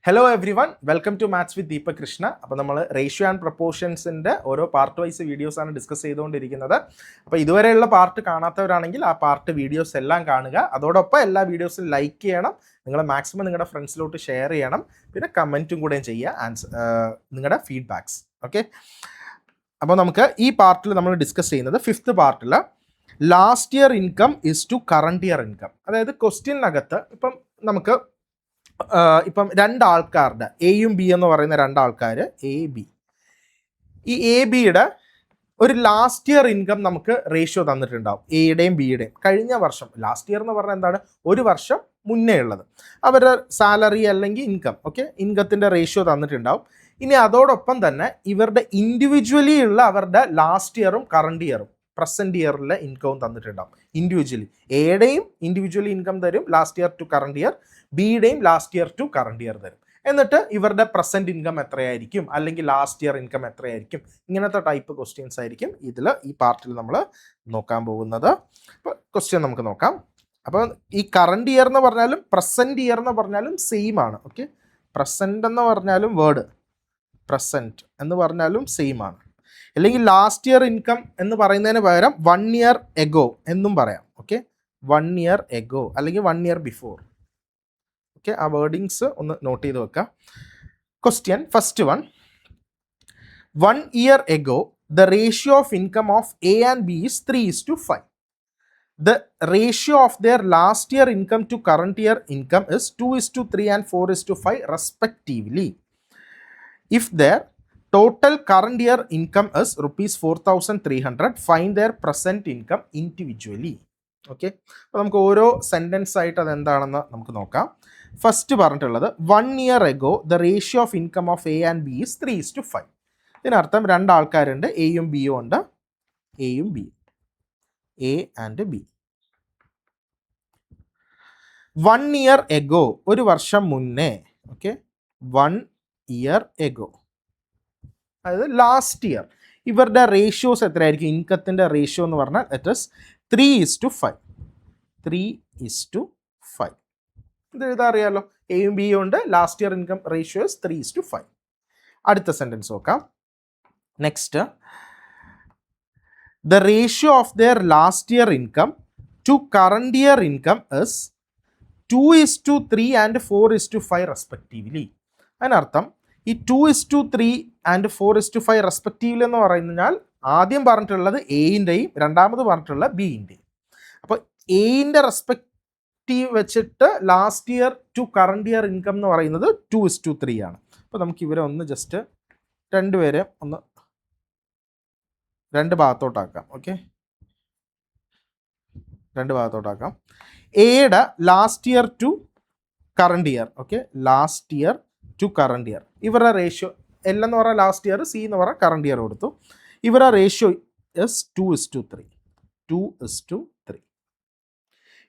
Hello everyone, welcome to maths with Deepak Krishna. അപ്പോൾ നമ്മൾ ratio and പ്രൊപ്പോർഷൻസിൻ്റെ ഓരോ പാർട്ട് വൈസ് വീഡിയോസാണ് ഡിസ്കസ് ചെയ്തുകൊണ്ടിരിക്കുന്നത്. അപ്പോൾ ഇതുവരെയുള്ള പാർട്ട് കാണാത്തവരാണെങ്കിൽ ആ പാർട്ട് വീഡിയോസ് എല്ലാം കാണുക. അതോടൊപ്പം എല്ലാ വീഡിയോസും ലൈക്ക് ചെയ്യണം, നിങ്ങൾ മാക്സിമം നിങ്ങളുടെ ഫ്രണ്ട്സിലോട്ട് ഷെയർ ചെയ്യണം, പിന്നെ കമൻറ്റും കൂടെ ചെയ്യുക നിങ്ങളുടെ ഫീഡ്ബാക്സ്. ഓക്കെ, അപ്പോൾ നമുക്ക് ഈ പാർട്ടിൽ നമ്മൾ ഡിസ്കസ് ചെയ്യുന്നത് ഫിഫ്ത്ത് പാർട്ടിൽ last year income is to current year income. അതായത് ക്വസ്റ്റ്യനകത്ത് ഇപ്പം രണ്ടാൾക്കാരുടെ എയും ബി എന്ന് പറയുന്ന രണ്ടാൾക്കാർ എ ബി, ഈ എ ബിയുടെ ഒരു ലാസ്റ്റ് ഇയർ ഇൻകം നമുക്ക് റേഷ്യോ തന്നിട്ടുണ്ടാവും. എയുടെയും ബിയുടെയും കഴിഞ്ഞ വർഷം, ലാസ്റ്റ് ഇയർ എന്ന് പറഞ്ഞാൽ എന്താണ്, ഒരു വർഷം മുന്നേ ഉള്ളത് അവരുടെ സാലറി അല്ലെങ്കിൽ ഇൻകം, ഓക്കെ, ഇൻകത്തിൻ്റെ റേഷ്യോ തന്നിട്ടുണ്ടാവും. ഇനി അതോടൊപ്പം തന്നെ ഇവരുടെ ഇൻഡിവിജ്വലി ഉള്ള അവരുടെ ലാസ്റ്റ് ഇയറും കറണ്ട് ഇയറും പ്രസൻറ്റ് ഇയറിലെ ഇൻകവും തന്നിട്ടുണ്ടാവും. ഇൻഡിവിജ്വലി എയുടെയും ഇൻഡിവിജ്വലി ഇൻകം തരും last year to current year, ബിയുടെയും last year to current year തരും. എന്നിട്ട് ഇവരുടെ പ്രസൻറ്റ് ഇൻകം എത്രയായിരിക്കും അല്ലെങ്കിൽ ലാസ്റ്റ് ഇയർ ഇൻകം എത്രയായിരിക്കും, ഇങ്ങനത്തെ ടൈപ്പ് ക്വസ്റ്റ്യൻസ് ആയിരിക്കും ഈ പാർട്ടിൽ നമ്മൾ നോക്കാൻ പോകുന്നത്. അപ്പോൾ ക്വസ്റ്റ്യൻ നമുക്ക് നോക്കാം. അപ്പോൾ ഈ കറണ്ട് ഇയർ എന്ന് പറഞ്ഞാലും പ്രസൻറ്റ് ഇയർ എന്ന് പറഞ്ഞാലും സെയിം ആണ്. ഓക്കെ, പ്രസൻറ്റ് എന്ന് പറഞ്ഞാലും വേർഡ് പ്രസൻറ്റ് എന്ന് പറഞ്ഞാലും സെയിം ആണ്. അല്ലെങ്കിൽ ലാസ്റ്റ് ഇയർ ഇൻകം എന്ന് പറയുന്നതിന് പകരം 1 year ago എന്നും പറയാം. ഓക്കെ, 1 year ago അല്ലെങ്കിൽ 1 year before. ഓക്കെ, ആ വേർഡിങ്സ് ഒന്ന് നോട്ട് ചെയ്ത് വെക്കുക. Question first one, 1 year ago the ratio of income of A and B is 3:5. The ratio of their last year income to current year income is 2:3 and 4:5 respectively. If their total current year income is rupees 4,300, find their present income individually. Okay, അപ്പോൾ നമുക്ക് ഓരോ sentence ആയിട്ട് അതെന്താണെന്ന് നമുക്ക് നോക്കാം. First പറഞ്ഞിട്ടുള്ളത് 1 year ago the ratio of income of A and B is 3:5. ഇതിനർത്ഥം രണ്ടാൾക്കാരുണ്ട്, എയും ബിയും ഉണ്ട്, എയും B, A and B. 1 year ago ഒരു വർഷം മുന്നേ. ഓക്കെ, 1 year ago അതായത് ലാസ്റ്റ് ഇയർ ഇവരുടെ റേഷ്യോസ് എത്രയായിരിക്കും? ഇൻകത്തിൻ്റെ റേഷ്യോ എന്ന് പറഞ്ഞാൽ ഇറ്റ് ഇസ് 3:5. 3:5 ഇത് എഴുതാൻ അറിയാമല്ലോ, എയും ബിയും ഉണ്ട്, last year income ratio is 3:5. അടുത്ത സെൻറ്റൻസ് നോക്കാം. Next, the ratio of their last year income to current year income is 2:3 and 4:5 respectively. അതിനർത്ഥം ഈ 2:3 ആൻഡ് 4:5 റെസ്പെക്റ്റീവ്ലി എന്ന് പറഞ്ഞാൽ ആദ്യം പറഞ്ഞിട്ടുള്ളത് എയിൻ്റെയും രണ്ടാമത് പറഞ്ഞിട്ടുള്ള ബിയിൻ്റെയും. അപ്പോൾ എയിൻ്റെ റെസ്പെക്റ്റീവ് വെച്ചിട്ട് last year to current year income എന്ന് പറയുന്നത് 2:3 ആണ്. അപ്പോൾ നമുക്ക് ഇവരെ ഒന്ന് ജസ്റ്റ് രണ്ടുപേരെ ഒന്ന് രണ്ട് ഭാഗത്തോട്ടാക്കാം. ഓക്കെ, രണ്ട് ഭാഗത്തോട്ടാക്കാം. എയുടെ last year to current year, okay, last year to current year ഇവരുടെ റേഷ്യോ എൽ എന്ന് പറഞ്ഞാൽ ലാസ്റ്റ് ഇയർ, സി എന്ന് പറഞ്ഞാൽ കറണ്ട് ഇയർ കൊടുത്തു. ഇവരുടെ റേഷ്യോ ഇസ് 2:3. 2:3.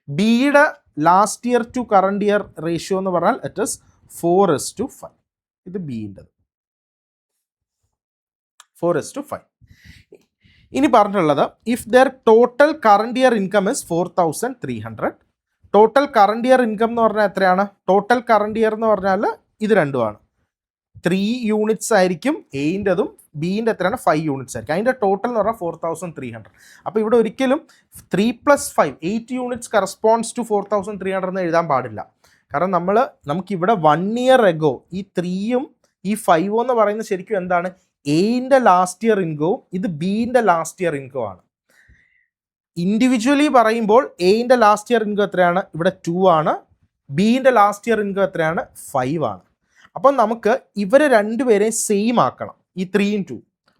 ബിയുടെ last year to current year ratio എന്ന് പറഞ്ഞാൽ ഇറ്റ് ഇസ് 4:5. ഇത് ബിൻ്റെത് 4:5. ഇനി പറഞ്ഞിട്ടുള്ളത് if their total current year income is 4,300. Total current year income എന്ന് പറഞ്ഞാൽ എത്രയാണ്? ടോട്ടൽ കറണ്ട് ഇയർ എന്ന് പറഞ്ഞാൽ ഇത് രണ്ടുമാണ്. 3 units ആയിരിക്കും എയിൻ്റെതും, ബിൻ്റെ എത്രയാണ്? 5 units ആയിരിക്കും. അതിൻ്റെ ടോട്ടൽ എന്ന് പറഞ്ഞാൽ 4,300. അപ്പോൾ ഇവിടെ ഒരിക്കലും 3 + 5 8 units കറസ്പോണ്ട്സ് ടു 4,300 എന്ന് എഴുതാൻ പാടില്ല. കാരണം നമുക്കിവിടെ 1 year ago ഈ 3യും ഈ 5 എന്ന് പറയുന്നത് ശരിക്കും എന്താണ്? എയിൻ്റെ ലാസ്റ്റ് ഇയർ ഇൻകവും ഇത് ബിൻ്റെ ലാസ്റ്റ് ഇയർ ഇൻകവും ആണ്. ഇൻഡിവിജ്വലി പറയുമ്പോൾ എയിൻ്റെ ലാസ്റ്റ് ഇയർ ഇൻകം എത്രയാണ്? ഇവിടെ 2 ആണ്. ബിൻ്റെ ലാസ്റ്റ് ഇയർ ഇൻകം എത്രയാണ്? 5 ആണ്. അപ്പം നമുക്ക് ഇവർ രണ്ടുപേരെയും സെയിം ആക്കണം, ഈ 3യും 2.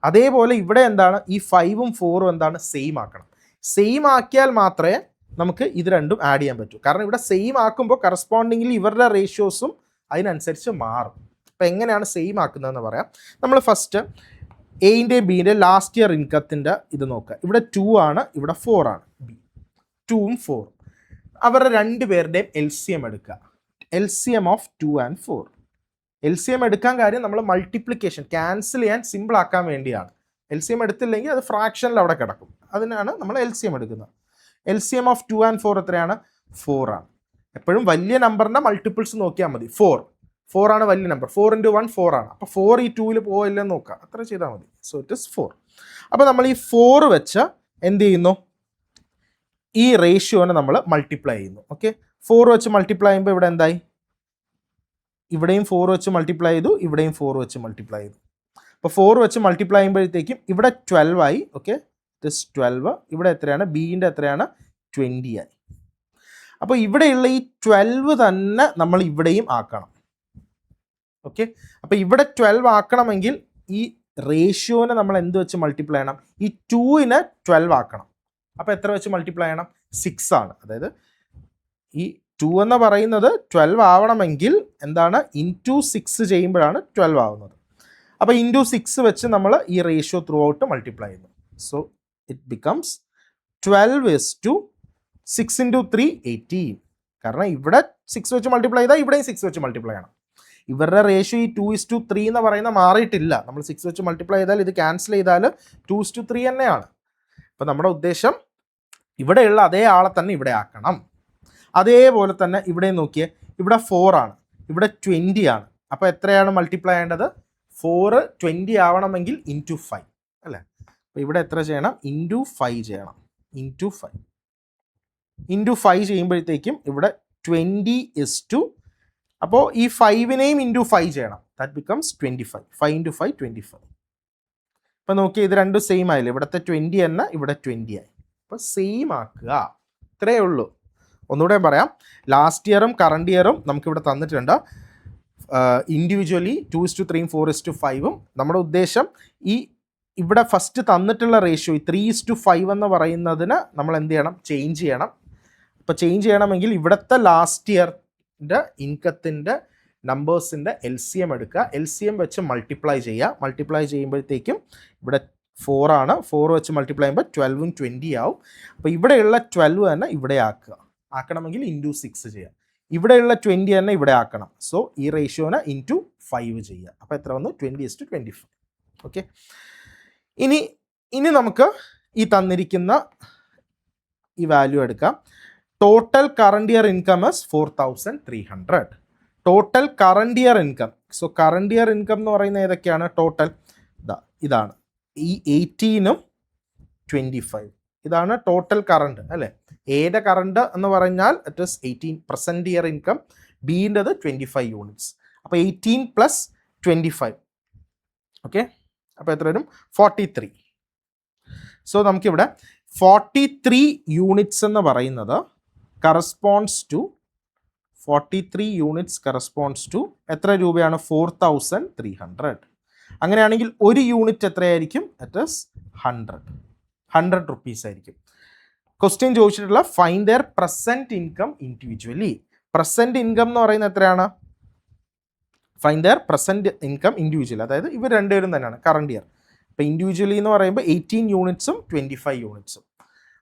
അതേപോലെ ഇവിടെ എന്താണ്? ഈ 5ഉം 4ഉം എന്താണ്? സെയിം ആക്കണം. സെയിം ആക്കിയാൽ മാത്രമേ നമുക്ക് ഇത് രണ്ടും ആഡ് ചെയ്യാൻ പറ്റൂ. കാരണം ഇവിടെ സെയിം ആക്കുമ്പോൾ കറസ്പോണ്ടിങ്ങിൽ ഇവരുടെ റേഷ്യോസും അതിനനുസരിച്ച് മാറും. അപ്പോൾ എങ്ങനെയാണ് സെയിം ആക്കുന്നതെന്ന് പറയാം. നമ്മൾ ഫസ്റ്റ് എയിൻ്റെയും ബിൻ്റെയും ലാസ്റ്റ് ഇയർ ഇൻകത്തിൻ്റെ ഇത് നോക്കുക. ഇവിടെ 2 ആണ്, ഇവിടെ 4 ആണ്. ബി 2ഉം 4ഉം അവരുടെ രണ്ടുപേരുടെയും LCM എടുക്കുക. LCM of 2 and 4. LCM എടുക്കാൻ കാര്യം നമ്മൾ മൾട്ടിപ്ലിക്കേഷൻ ക്യാൻസൽ ചെയ്യാൻ സിമ്പിൾ ആക്കാൻ വേണ്ടിയാണ്. LCM എടുത്തില്ലെങ്കിൽ അത് ഫ്രാക്ഷനിൽ അവിടെ കിടക്കും. അതിനാണ് നമ്മൾ LCM എടുക്കുന്നത്. LCM ഓഫ് 2 and 4 എത്രയാണ്? 4 ആണ്. എപ്പോഴും വലിയ നമ്പറിൻ്റെ മൾട്ടിപ്പിൾസ് നോക്കിയാൽ മതി. 4 4 ആണ് വലിയ നമ്പർ. 4 × 1 4 ആണ്. അപ്പോൾ 4 ഈ 2-ൽ പോയില്ലെന്ന് നോക്കുക, അത്ര ചെയ്താൽ മതി. So it is 4. അപ്പോൾ നമ്മൾ ഈ 4 വെച്ച് എന്ത് ചെയ്യുന്നു, ഈ റേഷ്യോനെ നമ്മൾ മൾട്ടിപ്ലൈ ചെയ്യുന്നു. ഓക്കെ, 4 വെച്ച് മൾട്ടിപ്ലൈ ചെയ്യുമ്പോൾ ഇവിടെ എന്തായി, ഇവിടെയും 4 വെച്ച് മൾട്ടിപ്ലൈ ചെയ്തു, ഇവിടെയും 4 വെച്ച് മൾട്ടിപ്ലൈ ചെയ്തു. അപ്പോൾ 4 വെച്ച് മൾട്ടിപ്ലൈ ചെയ്യുമ്പോഴത്തേക്കും ഇവിടെ 12 ആയി. Okay, it is 12. ഇവിടെ എത്രയാണ്, ബിൻ്റെ എത്രയാണ്, 20 ആയി. അപ്പോൾ ഇവിടെയുള്ള ഈ 12 തന്നെ നമ്മൾ ഇവിടെയും ആക്കണം. ഓക്കെ, അപ്പോൾ ഇവിടെ 12 ആക്കണമെങ്കിൽ ഈ റേഷ്യോനെ നമ്മൾ എന്ത് വെച്ച് മൾട്ടിപ്ലൈ ചെയ്യണം, ഈ 2-നെ 12 ആക്കണം. അപ്പോൾ എത്ര വെച്ച് മൾട്ടിപ്ലൈ ചെയ്യണം, 6 ആണ്. അതായത് ഈ 2 എന്ന് പറയുന്നത് 12 ആവണമെങ്കിൽ എന്താണ്, ഇൻറ്റു 6 ചെയ്യുമ്പോഴാണ് 12 ആവുന്നത്. അപ്പോൾ ഇൻറ്റു 6 വെച്ച് നമ്മൾ ഈ റേഷ്യോ ത്രൂ ഔട്ട് മൾട്ടിപ്ലൈ ചെയ്യുന്നു. So it becomes 12:6 × 3 18. കാരണം ഇവിടെ 6 വെച്ച് മൾട്ടിപ്ലൈ ചെയ്താൽ ഇവിടെയും 6 വെച്ച് മൾട്ടിപ്ലൈ ചെയ്യണം. ഇവരുടെ റേഷ്യോ ഈ 2:3 എന്ന് പറയുന്ന മാറിയിട്ടില്ല. നമ്മൾ 6 വെച്ച് മൾട്ടിപ്ലൈ ചെയ്താൽ ഇത് ക്യാൻസൽ ചെയ്താൽ 2:3 തന്നെയാണ്. അപ്പോൾ നമ്മുടെ ഉദ്ദേശം ഇവിടെയുള്ള അതേ ആളെ തന്നെ ഇവിടെ ആക്കണം. അതേപോലെ തന്നെ ഇവിടെ നോക്കിയേ, ഇവിടെ 4 ആണ്, ഇവിടെ 20 ആണ്. അപ്പോൾ എത്രയാണ് മൾട്ടിപ്ലൈ ചെയ്യേണ്ടത്, 4 20 ആവണമെങ്കിൽ ഇൻറ്റു 5 അല്ലേ. അപ്പോൾ ഇവിടെ എത്ര ചെയ്യണം, ഇൻറ്റു 5 ചെയ്യണം. ഇൻറ്റു 5 ചെയ്യുമ്പോഴത്തേക്കും ഇവിടെ 20:, അപ്പോൾ ഈ 5-നെയും ഇൻറ്റു 5 ചെയ്യണം. That becomes 25. 5 × 5 25. അപ്പോൾ നോക്കിയാൽ ഇത് രണ്ടും സെയിം ആയില്ലേ, ഇവിടുത്തെ 20 തന്നെ ഇവിടെ 20 ആയി. അപ്പോൾ സെയിം ആക്കുക, ഇത്രയേ ഉള്ളൂ. ഒന്നുകൂടെ പറയാം, ലാസ്റ്റ് ഇയറും കറണ്ട് ഇയറും നമുക്കിവിടെ തന്നിട്ടുണ്ട്. ഇൻഡിവിജ്വലി 2:3 4:5. നമ്മുടെ ഉദ്ദേശം ഈ ഇവിടെ ഫസ്റ്റ് തന്നിട്ടുള്ള റേഷ്യോ ഈ 3:5 എന്ന് പറയുന്നതിന് നമ്മൾ എന്ത് ചെയ്യണം, ചേഞ്ച് ചെയ്യണം. അപ്പോൾ ചേഞ്ച് ചെയ്യണമെങ്കിൽ ഇവിടുത്തെ ലാസ്റ്റ് ഇയറിൻ്റെ ഇൻകത്തിൻ്റെ നമ്പേഴ്സിൻ്റെ LCM എടുക്കുക. LCM വെച്ച് മൾട്ടിപ്ലൈ ചെയ്യുക. മൾട്ടിപ്ലൈ ചെയ്യുമ്പോഴത്തേക്കും ഇവിടെ 4 ആണ്, 4 വെച്ച് മൾട്ടിപ്ലൈ ചെയ്യുമ്പോൾ 12-ഉം 20 ആവും. അപ്പോൾ ഇവിടെയുള്ള 12 തന്നെ ഇവിടെ ആക്കണമെങ്കിൽ ഇൻറ്റു 6 ചെയ്യുക. ഇവിടെയുള്ള 20 തന്നെ ഇവിടെ ആക്കണം. സോ ഈ റേഷ്യോനെ ഇൻറ്റു 5 ചെയ്യുക. അപ്പോൾ എത്ര വന്നു, 20:25. ഓക്കെ, ഇനി നമുക്ക് ഈ തന്നിരിക്കുന്ന ഈ വാല്യൂ എടുക്കാം. Total current year income is 4,300. Total current year income. So current year income എന്ന് പറയുന്നത് ഏതൊക്കെയാണ്, ടോട്ടൽ ഇതാണ്, ഈ 18-ഉം 25. ഇതാണ് ടോട്ടൽ കറണ്ട് അല്ലേ. എയുടെ കറണ്ട് എന്ന് പറഞ്ഞാൽ it is 18 present year income, ബിൻ്റെത് 25 യൂണിറ്റ്സ്. അപ്പോൾ 18 + 25. ഓക്കെ, അപ്പോൾ എത്ര വരും, 43. സോ നമുക്കിവിടെ 43 യൂണിറ്റ്സ് എന്ന് പറയുന്നത് corresponds to 43 units corresponds to എത്ര രൂപയാണ്, 4,300. അങ്ങനെയാണെങ്കിൽ ഒരു യൂണിറ്റ് എത്രയായിരിക്കും, ഇറ്റ് ഇസ് 100 റുപ്പീസ് ആയിരിക്കും. ക്വസ്റ്റ്യൻ ചോദിച്ചിട്ടുള്ള find their present income individually. Present income എന്ന് പറയുന്നത് എത്രയാണ്, find their present income individual. അതായത് ഇവർ രണ്ടുപേരും തന്നെയാണ് കറണ്ട് ഇയർ. അപ്പോൾ ഇൻഡിവിജ്വലി എന്ന് പറയുമ്പോൾ 18 യൂണിറ്റ്സും 25 യൂണിറ്റ്സും.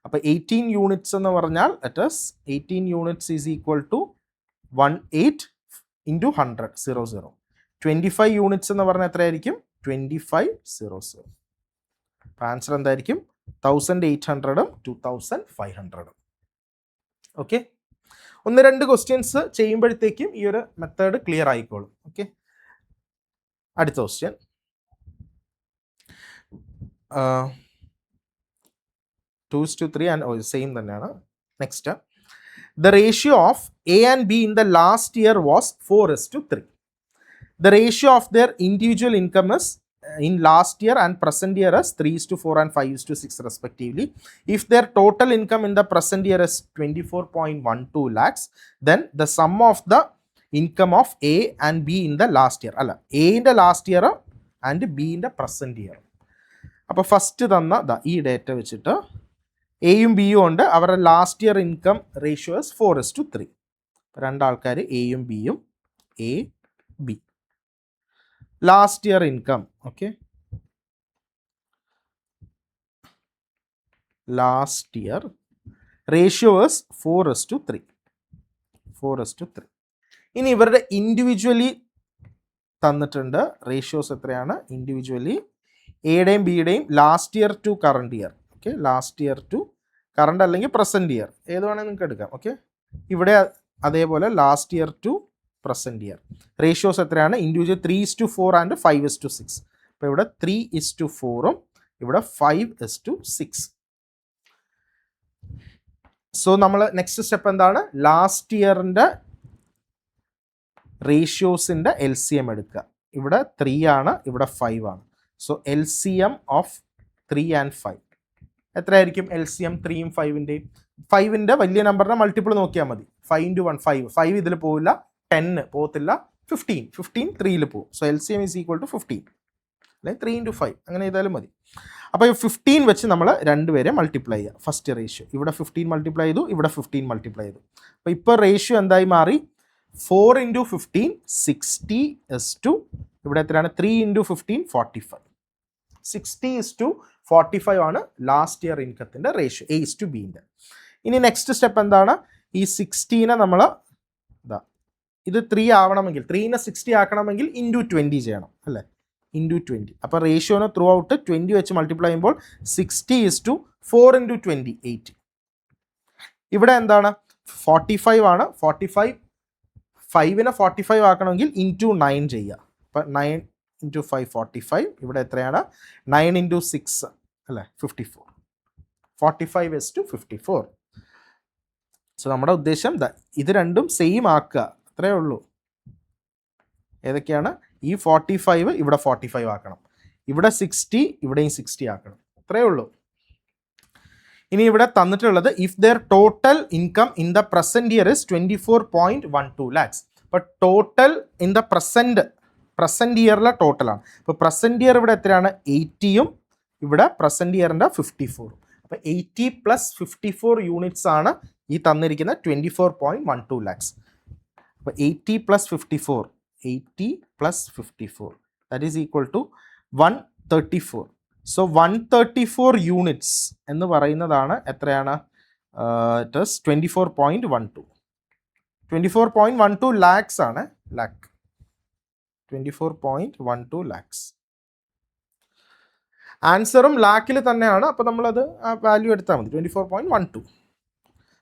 അപ്പോൾ 18 യൂണിറ്റ്സ് എന്ന് പറഞ്ഞാൽ it is 18 units is equal to 18 × 100 00. 25 units എന്ന് പറഞ്ഞാൽ എത്രയായിരിക്കും, 2500. അപ്പോൾ ആൻസർ എന്തായിരിക്കും, 1800-ഉം 2500-ഉം. ഓക്കെ, 1-2 ക്വസ്റ്റ്യൻസ് ചെയ്യുമ്പോഴത്തേക്കും ഈ ഒരു മെത്തേഡ് ക്ലിയർ ആയിക്കോളും. ഓക്കെ, അടുത്ത ക്വസ്റ്റ്യൻ 2:3 ആൻഡ് സെയിം തന്നെയാണ്. Next, the ratio of A and B in the last year was 4:3. The ratio of their individual income is in last year and present year is 3:4 and 5:6 respectively. If their total income in the present year is 24.12 lakhs, then the sum of the income of A and B in the last year, അല്ല A in the last year and B in the present year. അപ്പോൾ first തന്ന ഈ data വെച്ചിട്ട് എയും ബിയും ഉണ്ട്, അവരുടെ last year income ratio is 4:3. രണ്ടാൾക്കാർ എയും ബിയും, A B. Last year income, okay, last year ratio is 4:3. ഇനി ഇവരുടെ ഇൻഡിവിജ്വലി തന്നിട്ടുണ്ട് റേഷ്യോസ് എത്രയാണ്, ഇൻഡിവിജ്വലി എയുടെയും ബിയുടെയും last year to current year. Okay, last year to current അല്ലെങ്കിൽ പ്രസൻറ്റ് ഇയർ ഏത് വേണമെങ്കിൽ നിങ്ങൾക്ക് എടുക്കാം. ഓക്കെ, ഇവിടെ അതേപോലെ last year to present year. Ratios എത്രയാണ്? Individual 3:4 and 5:6. അപ്പോൾ ഇവിടെ 3:4 ഇവിടെ 5:6. സോ നമ്മൾ നെക്സ്റ്റ് സ്റ്റെപ്പ് എന്താണ്? ലാസ്റ്റ് ഇയറിൻ്റെ റേഷ്യോസിൻ്റെ LCM എടുക്കുക. ഇവിടെ 3 ആണ്, ഇവിടെ 5 ആണ്. സോ LCM ഓഫ് 3 and 5 എത്രയായിരിക്കും? LCM 3യും 5ൻ്റെയും 5ൻ്റെ വലിയ നമ്പറിനെ മൾട്ടിപ്പിൾ നോക്കിയാൽ മതി. 5 × 1 5. 5 ഇതിൽ പോവില്ല, 10 പോകത്തില്ല, 15 3ൽ പോകും. So LCM is equal to 15, അല്ലെങ്കിൽ 3 × 5 അങ്ങനെ ചെയ്താലും മതി. അപ്പോൾ 15 വെച്ച് നമ്മൾ രണ്ടുപേരെ മൾട്ടിപ്ലൈ ചെയ്യുക. ഫസ്റ്റ് റേഷ്യോ ഇവിടെ 15 മൾട്ടിപ്ലൈ ചെയ്തു, ഇവിടെ 15 മൾട്ടിപ്ലൈ ചെയ്തു. അപ്പോൾ ഇപ്പോൾ റേഷ്യോ എന്തായി മാറി? 4 × 15 60 ഇവിടെ എത്രയാണ്? 3 × 15 45. 60:45 ആണ് ലാസ്റ്റ് ഇയർ ഇൻകത്തിൻ്റെ റേഷ്യോ A/Bൻ്റെ. ഇനി നെക്സ്റ്റ് സ്റ്റെപ്പ് എന്താണ്? ഈ 60നെ നമ്മൾ ഇത് 3 ആവണമെങ്കിൽ 3നെ 60 ആക്കണമെങ്കിൽ ഇൻറ്റു 20 ചെയ്യണം അല്ലേ? ഇൻറ്റു 20. അപ്പോൾ റേഷ്യോനെ ത്രൂ ഔട്ട് 20 വെച്ച് മൾട്ടിപ്ലൈ ചെയ്യുമ്പോൾ 60:4 × 20 80. ഇവിടെ എന്താണ്? 45 ആണ്. 5നെ 45 ആക്കണമെങ്കിൽ ഇൻറ്റു 9 ചെയ്യുക. അപ്പോൾ 9 × 5 45. ഇവിടെ എത്രയാണ്? 9 × 6 അല്ലേ? 54. 45:54. സോ നമ്മുടെ ഉദ്ദേശം ഇത് രണ്ടും സെയിം ആക്കുക, അത്രയേ ഉള്ളൂ. ഏതൊക്കെയാണ്? ഈ 45 ഇവിടെ 45 ആക്കണം, ഇവിടെ 60 ഇവിടെയും 60 ആക്കണം, അത്രയേ ഉള്ളൂ. ഇനി ഇവിടെ തന്നിട്ടുള്ളത് if their total income in the present year is 24.12 lakhs. അപ്പോൾ ടോട്ടൽ ഇൻ ദ പ്രസൻറ്റ് ഇയറിലെ ടോട്ടലാണ്. ഇപ്പോൾ പ്രസൻറ്റ് ഇയർ ഇവിടെ എത്രയാണ്? 80യും ഇവിടെ പ്രസൻറ്റ് ഇയറിൻ്റെ 54. അപ്പോൾ 80 + 54 യൂണിറ്റ്സ് ആണ് ഈ തന്നിരിക്കുന്ന 24.12 lakhs. അപ്പോൾ 80 + 54 that is equal to 134. So 134 units എന്ന് പറയുന്നതാണ് എത്രയാണ്? ഇറ്റ് ഈസ് 24.12 ലാക്സ് ആണ്. 24.12 lakhs. ആൻസറും ലാക്കിൽ തന്നെയാണ്. അപ്പോൾ നമ്മളത് ആ വാല്യൂ എടുത്താൽ മതി, 24.12.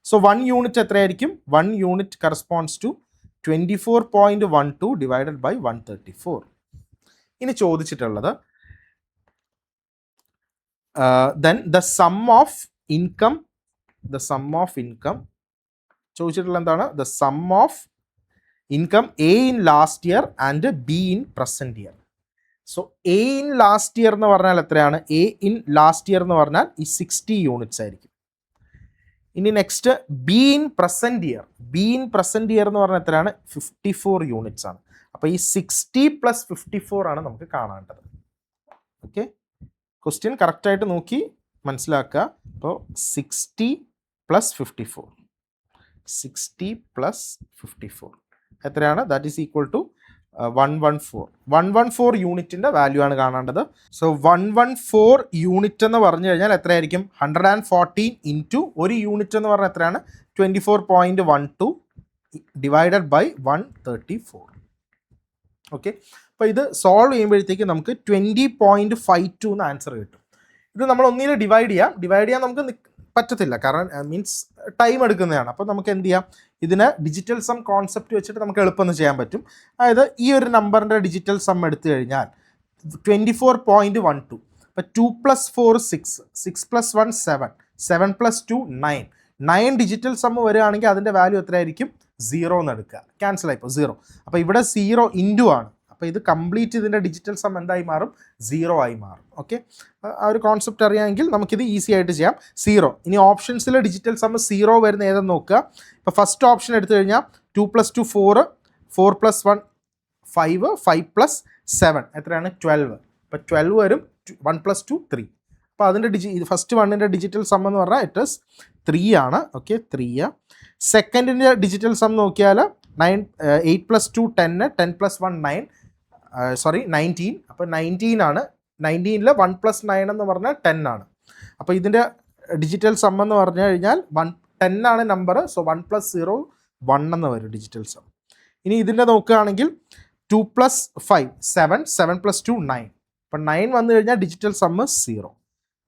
സോ 1 യൂണിറ്റ് എത്രയായിരിക്കും? 1 unit corresponds to 24.12 divided by 134. ഇനി ചോദിച്ചിട്ടുള്ളത് then the sum of income ചോദിച്ചിട്ടുള്ള എന്താണ്? the sum of income A in last year and B in present year. So A in last year എന്ന് പറഞ്ഞാൽ എത്രയാണ്? A in last year എന്ന് പറഞ്ഞാൽ ഈ 60 യൂണിറ്റ്സ് ആയിരിക്കും. ഇനി next B in present year എന്ന് പറഞ്ഞാൽ എത്രയാണ്? 54 യൂണിറ്റ്സ് ആണ്. അപ്പോൾ ഈ 60 + 54 ആണ് നമുക്ക് കാണേണ്ടത്. ഓക്കെ, ക്വസ്റ്റ്യൻ കറക്റ്റായിട്ട് നോക്കി മനസ്സിലാക്കുക. അപ്പോൾ 60 + 54 എത്രയാണ്? ദാറ്റ് ഈസ് ഈക്വൽ ടു 114 യൂണിറ്റിൻ്റെ വാല്യൂ ആണ് കാണേണ്ടത്. സോ 114 യൂണിറ്റ് എന്ന് പറഞ്ഞു കഴിഞ്ഞാൽ എത്രയായിരിക്കും? 114 ഇൻറ്റു 1 യൂണിറ്റ് എന്ന് പറഞ്ഞാൽ എത്രയാണ്? 24.12 ഡിവൈഡഡ് ബൈ 134. ഓക്കെ, അപ്പോൾ ഇത് സോൾവ് ചെയ്യുമ്പോഴത്തേക്ക് നമുക്ക് 20.52 എന്ന് ആൻസർ കിട്ടും. ഇത് നമ്മൾ ഒന്നിൽ ഡിവൈഡ് ചെയ്യാൻ നമുക്ക് പറ്റത്തില്ല, കാരണം മീൻസ് ടൈം എടുക്കുന്നതാണ്. അപ്പോൾ നമുക്ക് എന്ത് ചെയ്യാം? ഇതിന് ഡിജിറ്റൽ സം കോൺസെപ്റ്റ് വെച്ചിട്ട് നമുക്ക് എളുപ്പം ചെയ്യാൻ പറ്റും. അതായത് ഈ ഒരു നമ്പറിൻ്റെ ഡിജിറ്റൽ സം എടുത്തു കഴിഞ്ഞാൽ 24.12. അപ്പോൾ 2 + 4 6, 6 + 1 7, 7 + 2 9 ഡിജിറ്റൽ സം വരികയാണെങ്കിൽ അതിൻ്റെ വാല്യൂ എത്രയായിരിക്കും? 0 എന്ന് എടുക്കുക. ക്യാൻസൽ ആയിപ്പോൾ 0. അപ്പോൾ ഇവിടെ 0 ഇൻറ്റു ആണ്. അപ്പോൾ ഇത് കംപ്ലീറ്റ് ഇതിൻ്റെ ഡിജിറ്റൽ സം എന്തായി മാറും? 0 ആയി മാറും. ഓക്കെ, ആ ഒരു കോൺസെപ്റ്റ് അറിയാമെങ്കിൽ നമുക്കിത് ഈസി ആയിട്ട് ചെയ്യാം. 0. ഇനി ഓപ്ഷൻസിൽ ഡിജിറ്റൽ സം 0 വരുന്ന ഏതെന്ന് നോക്കുക. ഇപ്പോൾ ഫസ്റ്റ് ഓപ്ഷൻ എടുത്തു കഴിഞ്ഞാൽ 2 + 2 4, 4 + 1 5, 5 + 7 എത്രയാണ്? 12. അപ്പോൾ 12 വരും. 1 + 2 3. അപ്പോൾ അതിൻ്റെ ഫസ്റ്റ് വണ്ണിൻ്റെ ഡിജിറ്റൽ സം എന്ന് പറഞ്ഞാൽ ഇറ്റ് ഈസ് 3 ആണ്. ഓക്കെ, 3. സെക്കൻഡിൻ്റെ ഡിജിറ്റൽ സം നോക്കിയാൽ 8 + 2 10, 10 + 1 19. അപ്പോൾ 19 ആണ്. 19ൽ 1 + 9 എന്ന് പറഞ്ഞാൽ 10 ആണ്. അപ്പോൾ ഇതിൻ്റെ ഡിജിറ്റൽ സം എന്ന് പറഞ്ഞു കഴിഞ്ഞാൽ 10 ആണ് നമ്പർ. സോ 1 + 0 1 എന്ന് വരും ഡിജിറ്റൽ സം. ഇനി ഇതിൻ്റെ നോക്കുകയാണെങ്കിൽ 2 + 5 7, 7 + 2 9. അപ്പോൾ 9 വന്നു കഴിഞ്ഞാൽ ഡിജിറ്റൽ സം 0.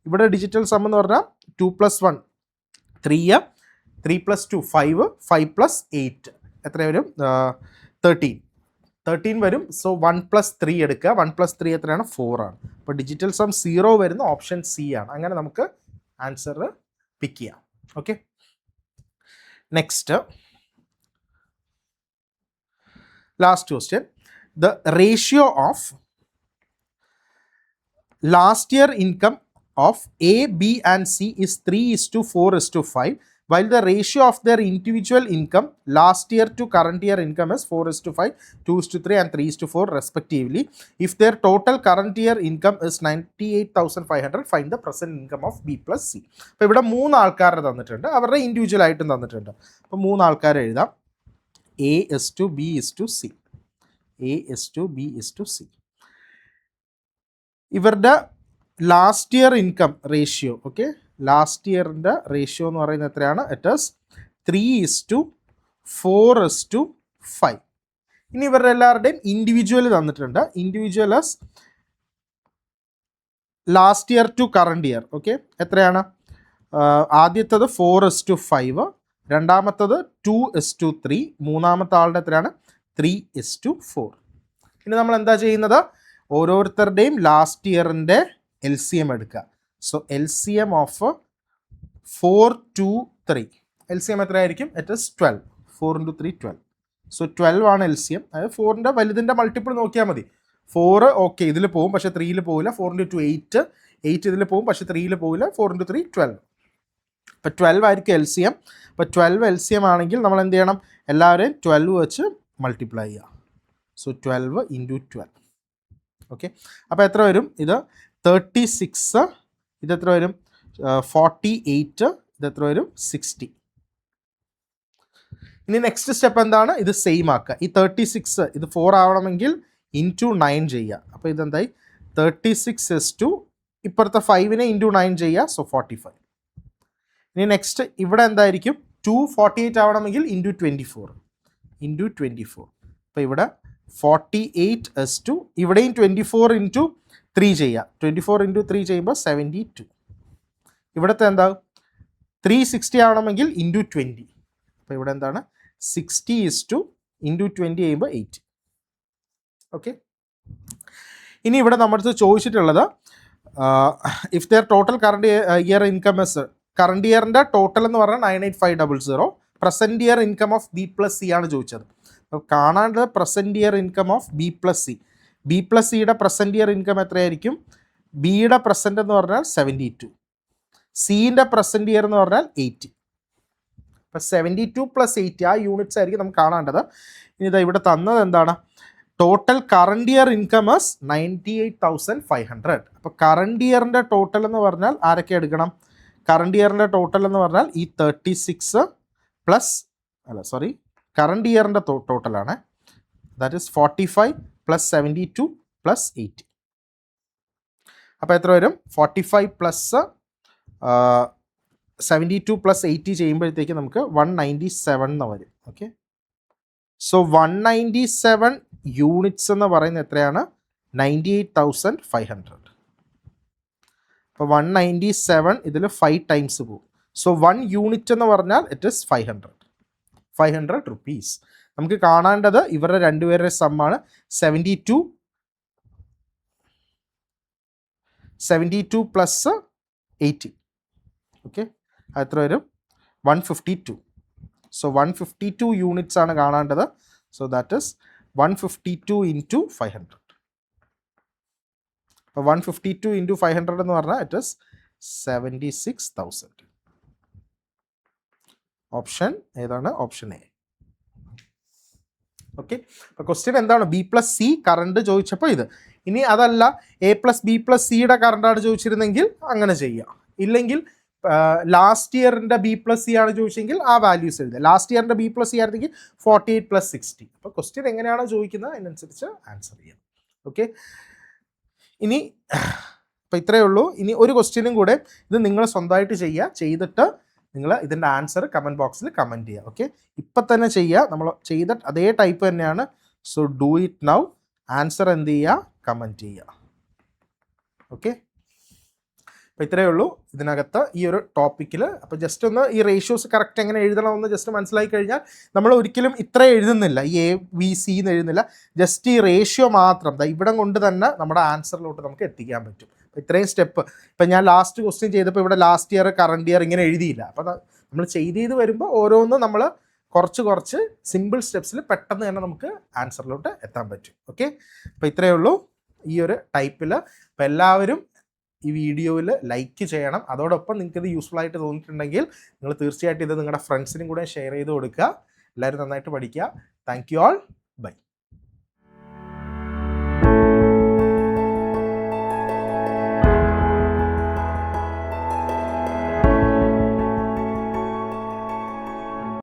ഇവിടെ ഡിജിറ്റൽ സം എന്ന് പറഞ്ഞാൽ 2 + 1 3, 3 + 2 5, 5 + 8 എത്ര വരും? 13 വരും. സോ 1 + 3 എടുക്കുക. 1 + 3 എത്രയാണ്? 4 ആണ്. അപ്പോൾ ഡിജിറ്റൽ സം 0 വരുന്ന ഓപ്ഷൻ സി ആണ്. അങ്ങനെ നമുക്ക് ആൻസർ പിക്ക് ചെയ്യാം. Okay, next last question. The ratio of last year income of A, B and C is 3:4:5, while the ratio of their individual income last year to current year income is 4:5, 2:3 and 3:4 respectively. If their total current year income is 98,500, find the present income of B plus C. അപ്പോൾ ഇവിടെ 3 ആൾക്കാരെ തന്നിട്ടുണ്ട്, അവരുടെ individual ആയിട്ടും തന്നിട്ടുണ്ട്. അപ്പോൾ 3 ആൾക്കാരെ എഴുതാം. A is to B is to C. A is to B is to C. ഇവരുടെ last year income ratio, okay, last ഇയറിൻ്റെ റേഷ്യോ എന്ന് പറയുന്നത് എത്രയാണ്? It is 3:4:5. ഇനി ഇവരുടെ എല്ലാവരുടെയും ഇൻഡിവിജ്വൽ തന്നിട്ടുണ്ട്. Individual as last year to current year, okay, എത്രയാണ്? ആദ്യത്തത് 4:5, രണ്ടാമത്തത് 2:3, മൂന്നാമത്തെ ആളുടെ എത്രയാണ്? 3:4. ഇനി നമ്മൾ എന്താ ചെയ്യുന്നത്? ഓരോരുത്തരുടെയും ലാസ്റ്റ് ഇയറിൻ്റെ LCM എടുക്കുക. So LCM of 4 to 3, LCM എത്രയായിരിക്കും? It is 12. 4 × 3 12. സോ 12 ആണ് LCM. അതായത് 4ൻ്റെ വലുതിൻ്റെ മൾട്ടിപ്പിൾ നോക്കിയാൽ മതി. 4 ഓക്കെ ഇതിൽ പോകും, പക്ഷേ 3യിൽ പോകില്ല. 4 × 2 8, 8 ഇതിൽ പോകും, പക്ഷേ 3യിൽ പോകില്ല. 4 × 3 12. അപ്പോൾ 12 ആയിരിക്കും LCM. അപ്പോൾ 12 LCM ആണെങ്കിൽ നമ്മൾ എന്ത് ചെയ്യണം? എല്ലാവരെയും 12 വെച്ച് മൾട്ടിപ്ലൈ ചെയ്യുക. സോ 12 × 12. ഓക്കെ, അപ്പോൾ എത്ര വരും? ഇത് 36, ഇതെത്ര വരും? 48, ഇതെത്ര വരും? 60. ഇനി നെക്സ്റ്റ് സ്റ്റെപ്പ് എന്താണ്? ഇത് സെയിം ആക്കുക. ഈ 36 ഇത് 4 ആവണമെങ്കിൽ ഇൻറ്റു 9 ചെയ്യുക. അപ്പോൾ ഇതെന്തായി? 36 ഇപ്പുറത്തെ 5നെ ഇൻറ്റു 9 ചെയ്യുക. സോ 45. ഇനി നെക്സ്റ്റ് ഇവിടെ എന്തായിരിക്കും? 248 ആവണമെങ്കിൽ ഇൻറ്റു 24. അപ്പോൾ ഇവിടെ 48 ഇവിടെയും 24 × 3 ചെയ്യുക. 24 × 3 ചെയ്യുമ്പോൾ 72. ഇവിടുത്തെ എന്താ? 360 ആവണമെങ്കിൽ ഇൻറ്റു 20. അപ്പോൾ ഇവിടെ എന്താണ്? 60 ഇൻറ്റു 20 ചെയ്യുമ്പോൾ 80. ഓക്കെ, ഇനി ഇവിടെ നമ്മുടെ ചോദിച്ചിട്ടുള്ളത് if their total current year income is, current ഇയറിൻ്റെ ടോട്ടൽ എന്ന് പറഞ്ഞാൽ 98500, present year income of B plus C ആണ് ചോദിച്ചത്. അപ്പോൾ കാണേണ്ടത് present year income of B plus C. B plus സിയുടെ പ്രസൻറ്റ് ഇയർ ഇൻകം എത്രയായിരിക്കും? ബിയുടെ പ്രസൻറ്റ് എന്ന് പറഞ്ഞാൽ 72, സിൻ്റെ പ്രസൻറ്റ് ഇയർ എന്ന് പറഞ്ഞാൽ 80. അപ്പോൾ 72 + 80 ആ യൂണിറ്റ്സ് ആയിരിക്കും നമുക്ക് കാണേണ്ടത്. ഇനി ഇതാ ഇവിടെ തന്നത് എന്താണ്? Total current year income is 98,500. അപ്പോൾ കറണ്ട് ഇയറിൻ്റെ ടോട്ടൽ എന്ന് പറഞ്ഞാൽ ആരൊക്കെ എടുക്കണം? കറണ്ട് ഇയറിൻ്റെ ടോട്ടൽ എന്ന് പറഞ്ഞാൽ ഈ 36 പ്ലസ് കറണ്ട് ഇയറിൻ്റെ ടോട്ടലാണ്. That is 45 + 72 + 80. അപ്പോൾ എത്ര വരും? 45 + 72 + 80 ചെയ്യുമ്പോഴത്തേക്ക് നമുക്ക് 197 എന്ന് വരും. ഓക്കെ, സോ 197 യൂണിറ്റ്സ് എന്ന് പറയുന്നത് എത്രയാണ്? 98,500. അപ്പോൾ 197 ഇതിൽ 5 ടൈംസ് പോകും. സോ 1 യൂണിറ്റ് എന്ന് പറഞ്ഞാൽ ഇറ്റ് ഈസ് 500 rupees. നമുക്ക് കാണേണ്ടത് ഇവരുടെ രണ്ടുപേരുടെ സമ്മാണ് 72 + 80. ഓക്കെ, എത്ര വരും? 152. സോ 152 യൂണിറ്റ്സ് ആണ് കാണേണ്ടത്. So that is 152 × 500. അപ്പോൾ 152 × 500 എന്ന് പറഞ്ഞാൽ ഇറ്റ് ഈസ് 76,000. ഓപ്ഷൻ ഏതാണ്? Option A. ഓക്കെ, അപ്പോൾ ക്വസ്റ്റ്യൻ എന്താണ്? B plus C കറണ്ട് ചോദിച്ചപ്പോൾ ഇത്. ഇനി അതല്ല A plus B plus സിയുടെ കറണ്ടാണ് ചോദിച്ചിരുന്നെങ്കിൽ അങ്ങനെ ചെയ്യാം. ഇല്ലെങ്കിൽ ലാസ്റ്റ് ഇയറിൻ്റെ B plus C ആണ് ചോദിച്ചെങ്കിൽ ആ വാല്യൂസ് എഴുതുക. ലാസ്റ്റ് ഇയറിൻ്റെ B plus C ആയിരുന്നെങ്കിൽ 48 + 60. അപ്പോൾ ക്വസ്റ്റ്യൻ എങ്ങനെയാണോ ചോദിക്കുന്നത് അതിനനുസരിച്ച് ആൻസർ ചെയ്യാം. ഓക്കെ, ഇനി അപ്പോൾ ഇത്രയേ ഉള്ളൂ. ഇനി ഒരു ക്വസ്റ്റ്യനും കൂടെ, ഇത് നിങ്ങൾ സ്വന്തമായിട്ട് ചെയ്യുക. ചെയ്തിട്ട് നിങ്ങൾ ഇതിൻ്റെ ആൻസർ കമൻറ്റ് ബോക്സിൽ കമൻറ്റ് ചെയ്യുക. ഓക്കെ, ഇപ്പം തന്നെ ചെയ്യുക. നമ്മൾ ചെയ്ത അതേ ടൈപ്പ് തന്നെയാണ്. So do it now. Answer എന്ത് ചെയ്യുക? കമൻറ്റ് ചെയ്യുക. ഓക്കെ, അപ്പോൾ ഇത്രയേ ഉള്ളൂ ഇതിനകത്ത് ഈ ഒരു ടോപ്പിക്കിൽ. അപ്പോൾ ജസ്റ്റ് ഒന്ന് ഈ റേഷ്യോസ് കറക്റ്റ് എങ്ങനെ എഴുതണമെന്ന് ജസ്റ്റ് മനസ്സിലാക്കി കഴിഞ്ഞാൽ നമ്മൾ ഒരിക്കലും ഇത്ര എഴുതുന്നില്ല, ഈ ABC എന്ന് എഴുതുന്നില്ല, ജസ്റ്റ് ഈ റേഷ്യോ മാത്രം ഇവിടം കൊണ്ട് തന്നെ നമ്മുടെ ആൻസറിലോട്ട് നമുക്ക് എത്തിക്കാൻ പറ്റും. അപ്പോൾ ഇത്രയും സ്റ്റെപ്പ്. ഇപ്പം ഞാൻ ലാസ്റ്റ് ക്വസ്റ്റ്യൻ ചെയ്തപ്പോൾ ഇവിടെ ലാസ്റ്റ് ഇയർ കറണ്ട് ഇയർ ഇങ്ങനെ എഴുതിയില്ല. അപ്പോൾ നമ്മൾ ചെയ്ത് വരുമ്പോൾ ഓരോന്നും നമ്മൾ കുറച്ച് സിമ്പിൾ സ്റ്റെപ്സിൽ പെട്ടെന്ന് തന്നെ നമുക്ക് ആൻസറിലോട്ട് എത്താൻ പറ്റും. ഓക്കെ, അപ്പോൾ ഇത്രയേ ഉള്ളൂ ഈ ഒരു ടൈപ്പിൽ. അപ്പോൾ എല്ലാവരും ഈ വീഡിയോയിൽ ലൈക്ക് ചെയ്യണം. അതോടൊപ്പം നിങ്ങൾക്ക് ഇത് യൂസ്ഫുൾ ആയിട്ട് തോന്നിയിട്ടുണ്ടെങ്കിൽ നിങ്ങൾ തീർച്ചയായിട്ടും ഇത് നിങ്ങളുടെ ഫ്രണ്ട്സിനും കൂടെ ഷെയർ ചെയ്ത് കൊടുക്കുക. എല്ലാവരും നന്നായിട്ട് പഠിക്കുക. Thank you all. ബൈ.